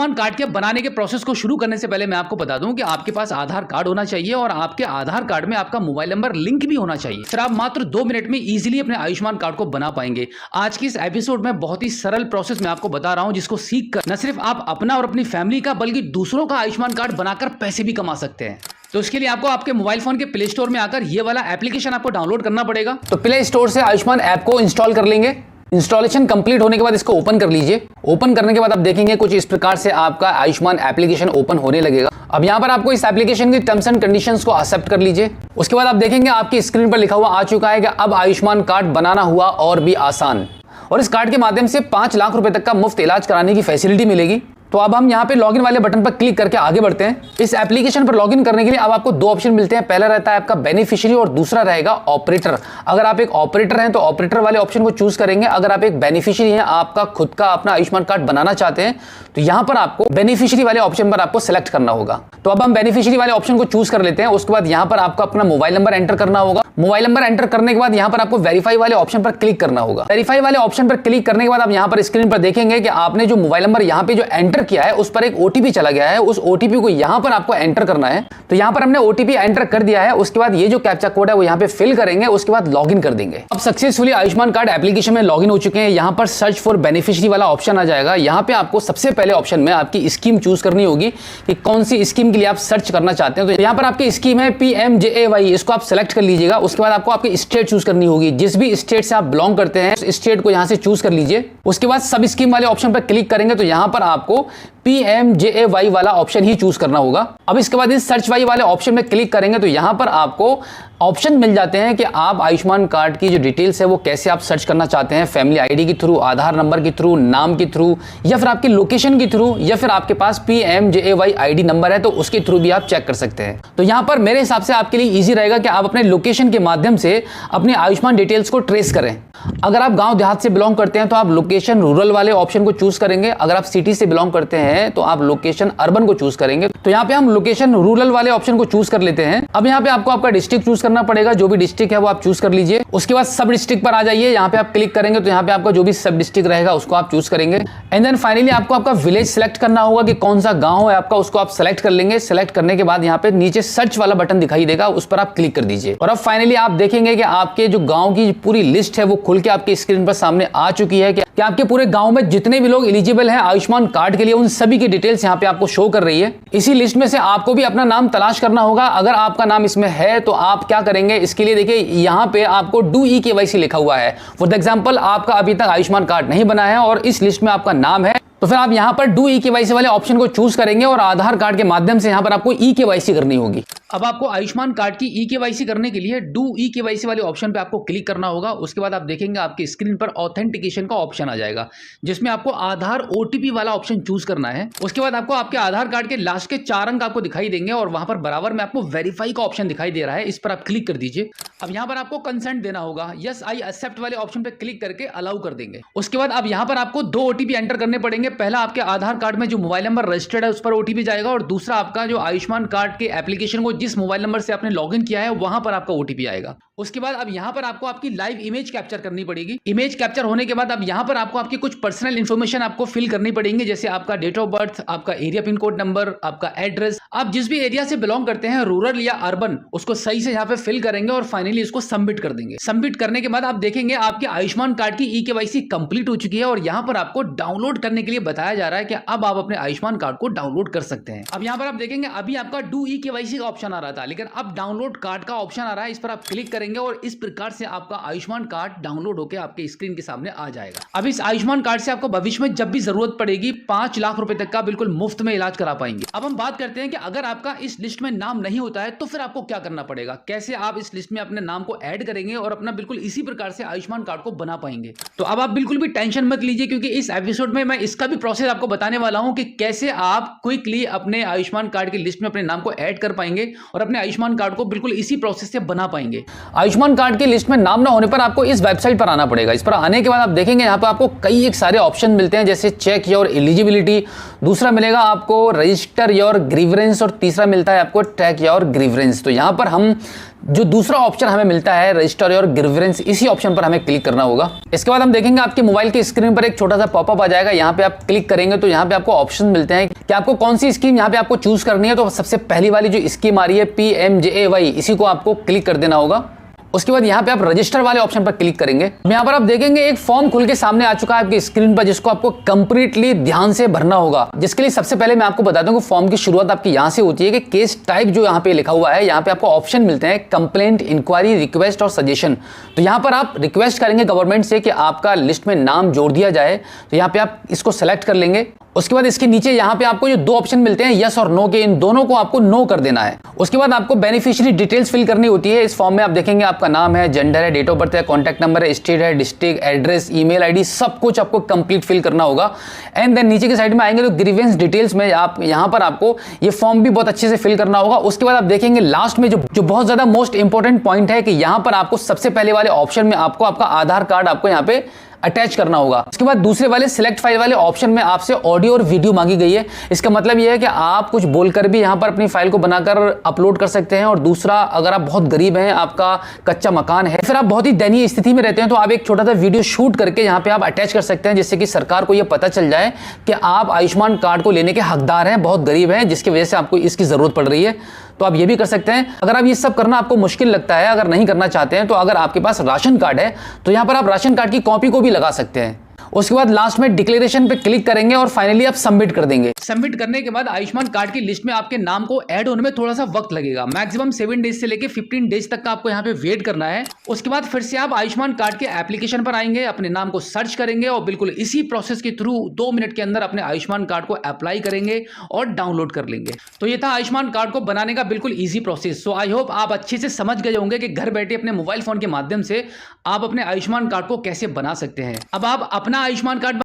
Ayushman card के बनाने के प्रोसेस को शुरू करने से पहले मैं आपको बता दूं कि आपके पास आधार कार्ड होना चाहिए और आपके आधार कार्ड में आपका मोबाइल नंबर लिंक भी होना चाहिए। फिर आप मात्र 2 मिनट में इजीली अपने आयुष्मान कार्ड को बना पाएंगे। आज की इस एपिसोड में बहुत ही सरल प्रोसेस मैं आपको बता रहा हूं, जिसको सीख कर न सिर्फ आप अपना और अपनी फैमिली का बल्कि दूसरों का आयुष्मान कार्ड बनाकर पैसे भी कमा सकते हैं। तो इसके लिए आपको आपके मोबाइल फोन के प्ले स्टोर में आकर ये वाला एप्लीकेशन आपको डाउनलोड करना पड़ेगा। तो प्ले स्टोर से आयुष्मान ऐप को इंस्टॉल कर लेंगे। इंस्टॉलेशन कंप्लीट होने के बाद इसको ओपन कर लीजिए। ओपन करने के बाद आप देखेंगे कुछ इस प्रकार से आपका आयुष्मान एप्लीकेशन ओपन होने लगेगा। अब यहाँ पर आपको इस एप्लीकेशन की टर्म्स एंड कंडीशंस को एक्सेप्ट कर लीजिए। उसके बाद आप देखेंगे आपकी स्क्रीन पर लिखा हुआ आ चुका है कि अब आयुष्मान कार्ड बनाना हुआ और भी आसान, और इस कार्ड के माध्यम से 5 लाख रुपए तक का मुफ्त इलाज कराने की फैसिलिटी मिलेगी। तो अब हम यहाँ पे लॉगिन वाले बटन पर क्लिक करके आगे बढ़ते हैं। इस एप्लीकेशन पर लॉगिन करने के लिए अब आपको 2 ऑप्शन मिलते हैं। पहला रहता है आपका बेनिफिशियरी और दूसरा रहेगा ऑपरेटर। अगर आप एक ऑपरेटर हैं तो ऑपरेटर वाले ऑप्शन को चूज करेंगे। अगर आप एक बेनिफिशियरी हैं, आपका खुद का अपना आयुष्मान कार्ड बनाना चाहते हैं, तो यहाँ पर आपको बेनिफिशियरी वाले ऑप्शन पर आपको सिलेक्ट करना होगा। तो अब हम बेनिफिशियरी वाले ऑप्शन को चूज कर लेते हैं। उसके बाद यहाँ पर आपको अपना मोबाइल नंबर एंटर करना होगा। मोबाइल नंबर एंटर करने के बाद यहाँ पर आपको वेरीफाई वाले ऑप्शन पर क्लिक करना होगा। वेरीफाई वाले ऑप्शन पर क्लिक करने के बाद आप यहाँ पर स्क्रीन पर देखेंगे कि आपने जो मोबाइल नंबर यहाँ पे जो एंटर किया है उस पर एक ओटीपी चला गया है। उस ओटीपी को यहाँ पर आपको एंटर करना है। तो यहाँ पर हमने ओटीपी एंटर कर दिया है। उसके बाद ये जो कैप्चा कोड है वो यहाँ पे फिल करेंगे। उसके बाद लॉगिन कर देंगे। अब सक्सेसफुली आयुष्मान कार्ड एप्लीकेशन में लॉगिन हो चुके हैं। यहाँ पर सर्च फॉर बेनिफिशियरी वाला ऑप्शन आ जाएगा। यहाँ पे आपको सबसे पहले ऑप्शन में आपकी स्कीम चूज करनी होगी कि कौन सी स्कीम के लिए आप सर्च करना चाहते हैं। तो यहाँ पर आपकी स्कीम है PMJAY, इसको आप सेलेक्ट कर लीजिएगा। उसके बाद आपको आपकी स्टेट चूज करनी होगी। जिस भी स्टेट से आप बिलोंग करते हैं उस स्टेट को यहाँ से चूज कर लीजिए। उसके बाद सब स्कीम वाले ऑप्शन पर क्लिक करेंगे तो यहाँ पर आपको PMJAY वाला ऑप्शन ही चूज करना होगा। अब इसके बाद इस सर्च वाई वाले ऑप्शन में क्लिक करेंगे तो यहाँ पर आपको ऑप्शन मिल जाते हैं कि आप आयुष्मान कार्ड की जो डिटेल्स है वो कैसे आप सर्च करना चाहते हैं। फैमिली आईडी के थ्रू, आधार नंबर के थ्रू, नाम के थ्रू, या फिर आपकी लोकेशन के थ्रू, या फिर आपके पास PMJAY आईडी नंबर है तो उसके थ्रू भी आप चेक कर सकते हैं। तो यहाँ पर मेरे हिसाब से आपके लिए ईजी रहेगा कि आप अपने लोकेशन के माध्यम से अपनी आयुष्मान डिटेल्स को ट्रेस करें। अगर आप गांव देहात से बिलोंग करते हैं तो आप लोकेशन रूरल वाले ऑप्शन को चूज करेंगे। अगर आप सिटी से बिलोंग करते हैं तो आप लोकेशन अर्बन को चूज करेंगे। तो यहाँ पे हम लोकेशन रूरल वाले ऑप्शन को चूज कर लेते हैं। अब यहाँ पे आपको आपका डिस्ट्रिक्ट चूज करना पड़ेगा। जो भी डिस्ट्रिक्ट है वो आप चूज कर लीजिए। उसके बाद सब डिस्ट्रिक्ट पर आ जाइए। यहाँ पे आप क्लिक करेंगे तो यहाँ पे आपका जो भी सब डिस्ट्रिक्ट रहेगा उसको आप चूज करेंगे। एंड देन फाइनली आपको आपका विलेज सेलेक्ट करना होगा कि कौन सा गांव है आपका, उसको आप सेलेक्ट कर लेंगे। सेलेक्ट करने के बाद यहाँ पे नीचे सर्च वाला बटन दिखाई देगा, उस पर आप क्लिक कर दीजिए। और अब फाइनली आप देखेंगे कि आपके जो गांव की पूरी लिस्ट है वो खुल के आपकी स्क्रीन पर सामने आ चुकी है कि आपके पूरे गांव में जितने भी लोग एलिजिबल हैं आयुष्मान कार्ड के लिए, उन सभी की डिटेल्स यहाँ पे आपको शो कर रही है। इसी लिस्ट में से आपको भी अपना नाम तलाश करना होगा। अगर आपका नाम इसमें है तो आप क्या करेंगे, इसके लिए देखिए यहाँ पे आपको डू EKYC लिखा हुआ है। फॉर एग्जांपल आपका अभी तक आयुष्मान कार्ड नहीं बना है और इस लिस्ट में आपका नाम है, तो फिर आप यहाँ पर डू EKYC वाले ऑप्शन को चूज करेंगे और आधार कार्ड के माध्यम से यहाँ पर आपको EKYC करनी होगी। अब आपको आयुष्मान कार्ड की EKYC करने के लिए डू EKYC वाले ऑप्शन पे आपको क्लिक करना होगा। उसके बाद आप देखेंगे आपकी स्क्रीन पर ऑथेंटिकेशन का ऑप्शन आ जाएगा, जिसमें आपको आधार OTP वाला ऑप्शन चूज करना है। उसके बाद आपको आपके आधार कार्ड के लास्ट के 4 अंक आपको दिखाई देंगे और वहां पर बराबर में आपको वेरीफाई का ऑप्शन दिखाई दे रहा है, इस पर आप क्लिक कर दीजिए। अब यहाँ पर आपको कंसेंट देना होगा। यस आई एक्सेप्ट वाले ऑप्शन पे क्लिक करके अलाउ कर देंगे। उसके बाद अब यहाँ पर आपको 2 OTP एंटर करने पड़ेंगे। पहला आपके आधार कार्ड में जो मोबाइल नंबर रजिस्टर्ड है उस पर OTP जाएगा, और दूसरा आपका जो आयुष्मान कार्ड के एप्लीकेशन को जिस मोबाइल नंबर से आपने लॉगिन किया है वहां पर आपका OTP आएगा। उसके बाद अब यहाँ पर आपको आपकी लाइव इमेज कैप्चर करनी पड़ेगी। इमेज कैप्चर होने के बाद अब यहाँ पर आपको आपकी कुछ पर्सनल इंफॉर्मेशन आपको फिल करनी पड़ेंगे, जैसे आपका डेट ऑफ बर्थ, आपका एरिया पिन कोड नंबर, आपका एड्रेस, आप जिस भी एरिया से बिलोंग करते हैं रूरल या अर्बन, उसको सही से यहाँ पे फिल करेंगे और फाइनली इसको सबमिट कर देंगे। सबमिट करने के बाद आप देखेंगे आपके आयुष्मान कार्ड की EKYC कंप्लीट हो चुकी है और यहाँ पर आपको डाउनलोड करने के लिए बताया जा रहा है कि अब आप अपने आयुष्मान कार्ड को डाउनलोड कर सकते हैं। अब यहाँ पर आप देखेंगे अभी आपका डू EKYC का ऑप्शन आ रहा था, लेकिन अब डाउनलोड कार्ड का ऑप्शन आ रहा है। इस पर आप क्लिक करेंगे और इस प्रकार से आपका आयुष्मान कार्ड डाउनलोड होकर आपके स्क्रीन के सामने आ जाएगा। अब इस आयुष्मान कार्ड से आपको भविष्य में जब भी जरूरत पड़ेगी 5 लाख रुपए तक का बिल्कुल मुफ्त में इलाज करा पाएंगे। अब हम बात करते हैं कि अगर आपका इस लिस्ट में नाम नहीं होता है तो फिर आपको क्या करना पड़ेगा, कैसे आप इस लिस्ट में अपने नाम को ऐड करेंगे और अपना बिल्कुल इसी प्रकार से आयुष्मान कार्ड को बना पाएंगे। तो अब आप बिल्कुल भी टेंशन मत लीजिए, क्योंकि इस एपिसोड में मैं इसका भी प्रोसेस आपको बताने वाला हूं कि कैसे आप क्विकली अपने आयुष्मान कार्ड की लिस्ट में अपने नाम को ऐड कर पाएंगे और अपने आयुष्मान कार्ड को बिल्कुल इसी प्रोसेस से बना पाएंगे। आयुष्मान कार्ड की लिस्ट में नाम ना होने पर आपको इस वेबसाइट पर आना पड़ेगा। इस पर आने के बाद आप देखेंगे यहाँ पर आपको कई एक सारे ऑप्शन मिलते हैं, जैसे चेक योर एलिजिबिलिटी, दूसरा मिलेगा आपको रजिस्टर योर ग्रीवेंस और तीसरा मिलता है आपको ट्रैक योर ग्रीवेंस। तो यहाँ पर हम जो दूसरा ऑप्शन हमें मिलता है रजिस्टर योर ग्रीवेंस, इसी ऑप्शन पर हमें क्लिक करना होगा। इसके बाद हम देखेंगे आपके मोबाइल की स्क्रीन पर एक छोटा सा पॉपअप आ जाएगा। यहाँ पे आप क्लिक करेंगे तो यहाँ पे आपको ऑप्शन मिलते हैं कि आपको कौन सी स्कीम यहाँ पे आपको चूज करनी है। तो सबसे पहली वाली जो स्कीम आ रही है PMJAY, इसी को आपको क्लिक कर देना होगा। उसके बाद यहाँ पे आप रजिस्टर वाले ऑप्शन पर क्लिक करेंगे। यहाँ पर आप देखेंगे एक फॉर्म खुल के सामने आ चुका है आपकी स्क्रीन पर, जिसको आपको कंप्लीटली ध्यान से भरना होगा। जिसके लिए सबसे पहले मैं आपको बता दूं कि फॉर्म की शुरुआत आपकी यहाँ से होती है कि केस टाइप जो यहाँ पे लिखा हुआ है, यहाँ पे आपको ऑप्शन मिलते हैं कंप्लेंट, इंक्वायरी, रिक्वेस्ट और सजेशन। तो यहाँ पर आप रिक्वेस्ट करेंगे गवर्नमेंट से कि आपका लिस्ट में नाम जोड़ दिया जाए, तो यहाँ पे आप इसको सेलेक्ट कर लेंगे। उसके बाद इसके नीचे यहाँ पे आपको जो दो ऑप्शन मिलते हैं यस और नो के, इन दोनों को आपको नो कर देना है। उसके बाद आपको बेनिफिशियरी डिटेल्स फिल करनी होती है। इस फॉर्म में आप देखेंगे आपका नाम है, जेंडर है, डेट ऑफ बर्थ है, कॉन्टैक्ट नंबर है, स्टेट है, डिस्ट्रिक्ट, एड्रेस, ईमेल आईडी, सब कुछ आपको कंप्लीट फिल करना होगा। एंड देन नीचे की साइड में आएंगे तो ग्रीवेंस डिटेल्स में आप यहाँ पर आपको ये फॉर्म भी बहुत अच्छे से फिल करना होगा। उसके बाद आप देखेंगे लास्ट में जो बहुत ज्यादा मोस्ट इंपॉर्टेंट पॉइंट है कि यहाँ पर आपको सबसे पहले वाले ऑप्शन में आपको आपका आधार कार्ड आपको यहाँ पे अटैच करना होगा। उसके बाद दूसरे वाले सिलेक्ट फाइल वाले ऑप्शन में आपसे ऑडियो और वीडियो मांगी गई है। इसका मतलब यह है कि आप कुछ बोलकर भी यहां पर अपनी फाइल को बनाकर अपलोड कर सकते हैं। और दूसरा, अगर आप बहुत गरीब हैं, आपका कच्चा मकान है, फिर आप बहुत ही दयनीय स्थिति में रहते हैं, तो आप एक छोटा सा वीडियो शूट करके यहां पे आप अटैच कर सकते हैं, जिससे कि सरकार को यह पता चल जाए कि आप आयुष्मान कार्ड को लेने के हकदार हैं, बहुत गरीब हैं, जिसकी वजह से आपको इसकी जरूरत पड़ रही है। तो आप ये भी कर सकते हैं। अगर आप ये सब करना आपको मुश्किल लगता है, अगर नहीं करना चाहते हैं, तो अगर आपके पास राशन कार्ड है तो यहां पर आप राशन कार्ड की कॉपी को भी लगा सकते हैं। उसके बाद लास्ट में डिक्लेरेशन पे क्लिक करेंगे और फाइनली आप सबमिट कर देंगे। सबमिट करने के बाद आयुष्मान कार्ड की लिस्ट में आपके नाम को ऐड होने में थोड़ा सा वक्त लगेगा, मैक्सिमम 7 डेज से लेके 15 डेज तक का आपको यहाँ पे वेट करना है। उसके बाद फिर से आप आयुष्मान कार्ड के एप्लीकेशन पर आएंगे, अपने नाम को सर्च करेंगे और बिल्कुल इसी प्रोसेस के थ्रू 2 मिनट के अंदर अपने आयुष्मान कार्ड को अप्लाई करेंगे और डाउनलोड कर लेंगे। तो ये था आयुष्मान कार्ड को बनाने का बिल्कुल easy process. So I hope आप अच्छे से समझ गए होंगे कि घर बैठे अपने मोबाइल फोन के माध्यम से आप अपने आयुष्मान कार्ड को कैसे बना सकते हैं। अब आप अपना आयुष्मान कार्ड